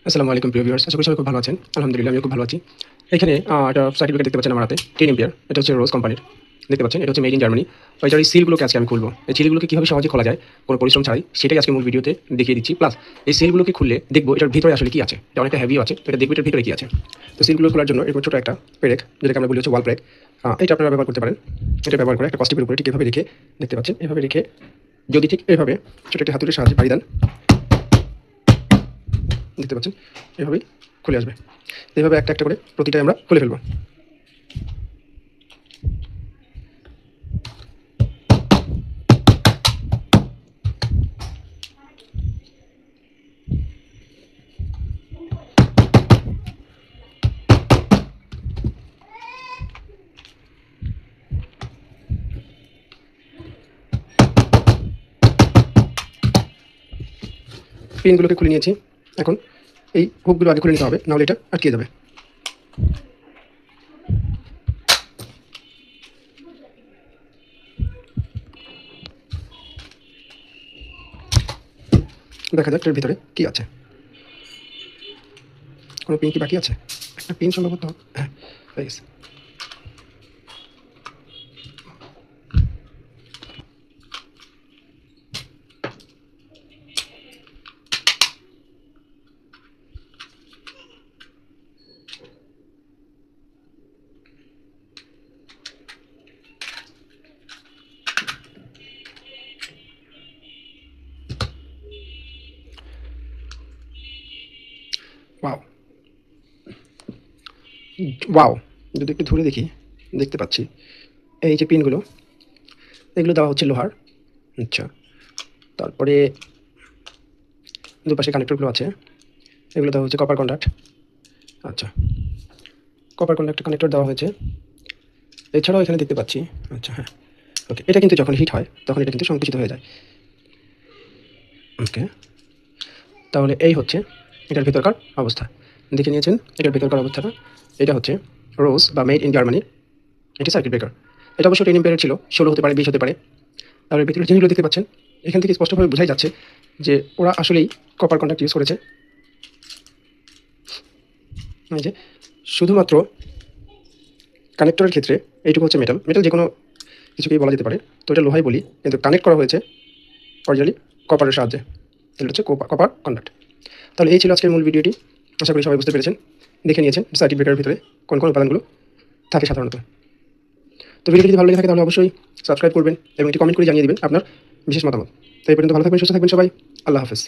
আসসালামু আলাইকুম প্রিয় ভিউয়ার্স, আশা করি সবাই খুব ভালো আছেন। আলহামদুলিল্লাহ আমিও খুব ভালো আছি। এখানে একটা সার্কিট ব্রেকার দেখতে পাচ্ছেন আমার হাতে 10 এম্পিয়ার। এটা হচ্ছে রোজ কোম্পানির। দেখতে পাচ্ছেন এটা হচ্ছে মেড ইন জার্মানি। তো এটার এই সিলগুলোকে আজকে আমি খুলবো। এই সিলগুলোকে কিভাবে সহজে খোলা যায় কোনো পরিশ্রম ছাড়াই সেটাই আজকে মূল ভিডিওতে দেখিয়ে দিচ্ছি। প্লাস এই সিলগুলোকে খুললে দেখবো এটার ভিতরে আসলে কি আছে। এটা অনেকটা হেভিও আছে। তো এটা দেখবো এটার ভিতরে কি আছে। তো সিলগুলো খোলার জন্য এরকম ছোট একটা পেরেক, যেটাকে আমরা বলি হচ্ছে ওয়াল পেরেক। এটা আপনারা ব্যবহার করতে পারেন। এটা ব্যবহার করে একটা কস্টিপের উপরে ঠিক এভাবে রেখে দেখতে পাচ্ছেন, এভাবে রেখে যদি ঠিক এভাবে ছোট একটা হাতুড়ির সাহায্যে পাড়ি দেন, দেখতে পাচ্ছেন এভাবেই খুলে আসবে। এভাবে একটা একটা করে প্রতিটাই আমরা খুলে ফেলবো। পিনগুলোকে খুলে নিয়েছি। এখন এই হুকগুলো আগে খুলে নিতে হবে, নাহলে এটা আটকে যাবে। দেখা যাক এর ভিতরে কি আছে। কোনো পিন কি বাকি আছে? একটা পিন সম্ভবত, হ্যাঁ, হয়ে গেছে। Wow, wow! যদি একটু ধরে দেখি, দেখতে পাচ্ছি এই যে পিনগুলো, এগুলো দেওয়া হচ্ছে লোহার। আচ্ছা, তারপরে দুপাশে কানেক্টরগুলো আছে, এগুলো দেওয়া হচ্ছে কপার কন্ডাক্ট। আচ্ছা, কপার কন্ডাক্ট কানেক্টর দেওয়া হয়েছে। এছাড়াও এখানে দেখতে পাচ্ছি, আচ্ছা হ্যাঁ, ওকে, এটা কিন্তু যখন হিট হয় তখন এটা কিন্তু সংকুচিত হয়ে যায়। ওকে, তাহলে এই হচ্ছে এটার ভেতরকার অবস্থা। দেখে নিয়েছেন এটার ভেতরকার অবস্থাটা। এটা হচ্ছে রোজ বা মেড ইন জার্মানির এটি সার্কিট ব্রেকার। এটা অবশ্য 10 এম্পিয়ারের ছিল, 16 হতে পারে, 20 হতে পারে। তাহলে ভিতরে জিনিসগুলো দেখতে পাচ্ছেন, এখান থেকে স্পষ্টভাবে বোঝাই যাচ্ছে যে ওরা আসলেই কপার কন্ডাক্ট ইউজ করেছে। এই যে শুধুমাত্র কানেক্টরের ক্ষেত্রে এইটুকু হচ্ছে মেটাল, মেটাল যে কোনো কিছুকেই বলা যেতে পারে, তো এটা লোহাই বলি, কিন্তু কানেক্ট করা হয়েছে অরিজিনালি কপারের সাহায্যে। এটা হচ্ছে কপার কন্ডাক্ট। তাহলে এই ছিল আজকের মূল ভিডিওটি। আশা করি সবাই বুঝতে পেরেছেন, দেখে নিয়েছেন সার্কিট ব্রেকারের ভিতরে কোন কোন উপাদানগুলো থাকে সাধারণত। তো ভিডিওটি যদি ভালো লেগে থাকে তাহলে অবশ্যই সাবস্ক্রাইব করবেন এবং একটি কমেন্ট করে জানিয়ে দিবেন আপনার বিশেষ মতামত। তো এই পর্যন্ত ভালো থাকবেন, সুস্থ থাকবেন সবাই। আল্লাহ হাফেজ।